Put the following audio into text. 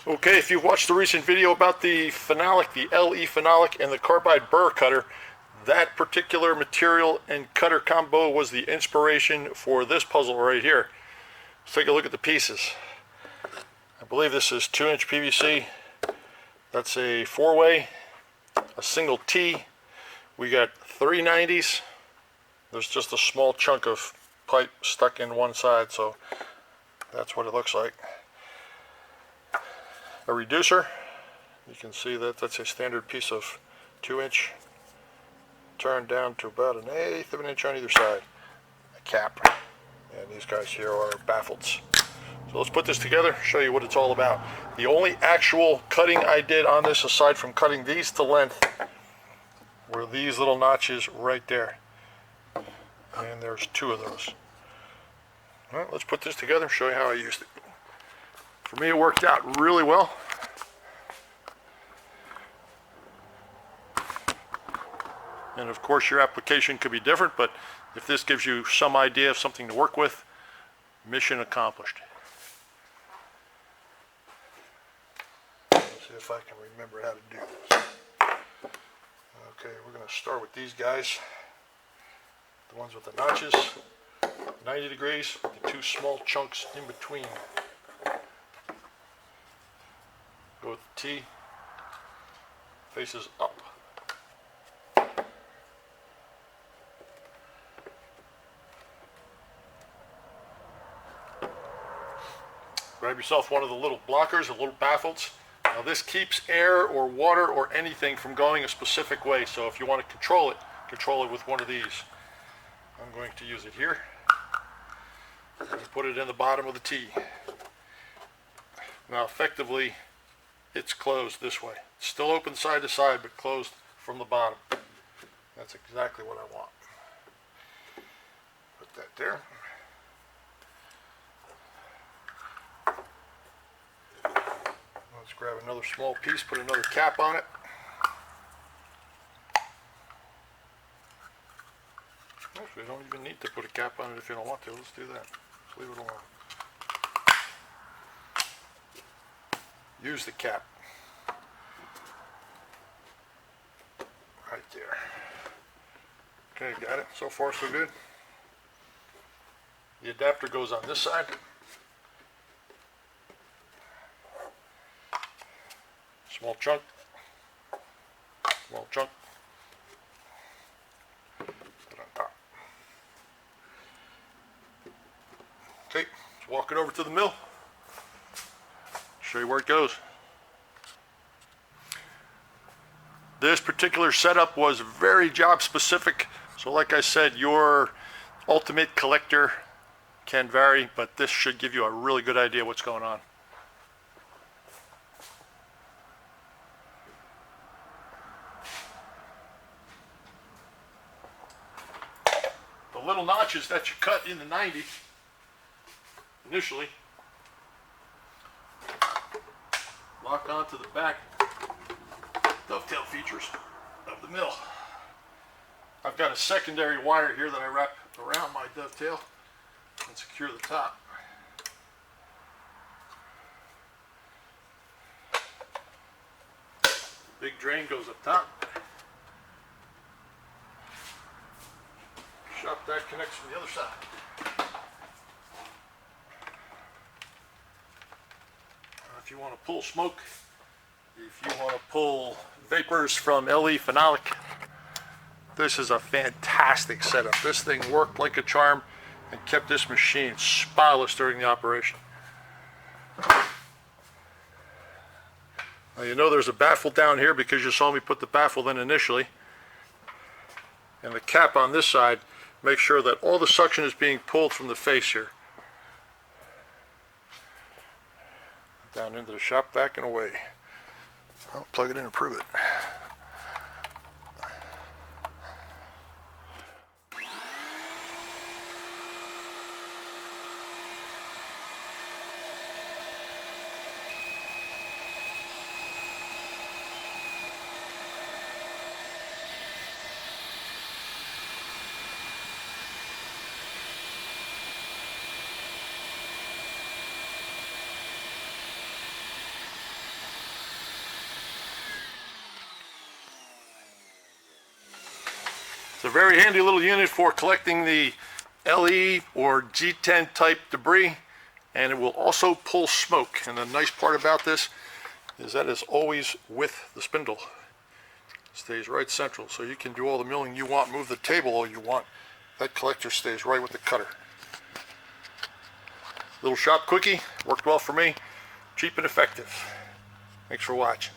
Okay, if you've watched the recent video about the phenolic, the LE phenolic and the carbide burr cutter, that particular material and cutter combo was the inspiration for this puzzle right here. Let's take a look at the pieces. I believe this is 2-inch PVC. That's a 4-way, a single T. We got 3 90s. There's just a small chunk of pipe stuck in one side, so that's what it looks like. A reducer. You can see that that's a standard piece of 2-inch, turned down to about 1/8 of an inch on either side. A cap, and these guys here are baffles. So let's put this together, show you what it's all about. The only actual cutting I did on this, aside from cutting these to length, were these little notches right there. And there's 2 of those. All right, let's put this together and show you how I used it. For me, it worked out really well. And of course, your application could be different, but if this gives you some idea of something to work with, mission accomplished. Let's see if I can remember how to do this. Okay, we're going to start with these guys, the ones with the notches, 90 degrees, the 2 small chunks in between. Go with the T, faces up. Grab yourself one of the little blockers, the little baffles. Now this keeps air or water or anything from going a specific way, so if you want to control it with one of these. I'm going to use it here. And put it in the bottom of the T. Now effectively, it's closed this way. It's still open side to side, but closed from the bottom. That's exactly what I want. Put that there. Let's grab another small piece, put another cap on it. Actually, you don't even need to put a cap on it if you don't want to. Let's do that. Just leave it alone. Use the cap. Right there. Okay, got it. So far, so good. The adapter goes on this side. Small chunk. Small chunk. Put on top. Okay, let's walk it over to the mill. Show you where it goes. This particular setup was very job specific, so like I said, your ultimate collector can vary, but this should give you a really good idea what's going on. The little notches that you cut in the 90 initially lock onto the back dovetail features of the mill. I've got a secondary wire here that I wrap around my dovetail and secure the top. Big drain goes up top. Shop that connects from the other side. If you want to pull smoke, if you want to pull vapors from LE phenolic, this is a fantastic setup. This thing worked like a charm and kept this machine spotless during the operation. Now you know there's a baffle down here because you saw me put the baffle in initially. And the cap on this side, make sure that all the suction is being pulled from the face here. Down into the shop vac and away. I'll plug it in and prove it. It's a very handy little unit for collecting the LE or G10 type debris, and it will also pull smoke. And the nice part about this is that it's always with the spindle. It stays right central, so you can do all the milling you want, move the table all you want. That collector stays right with the cutter. Little shop quickie, worked well for me, cheap and effective. Thanks for watching.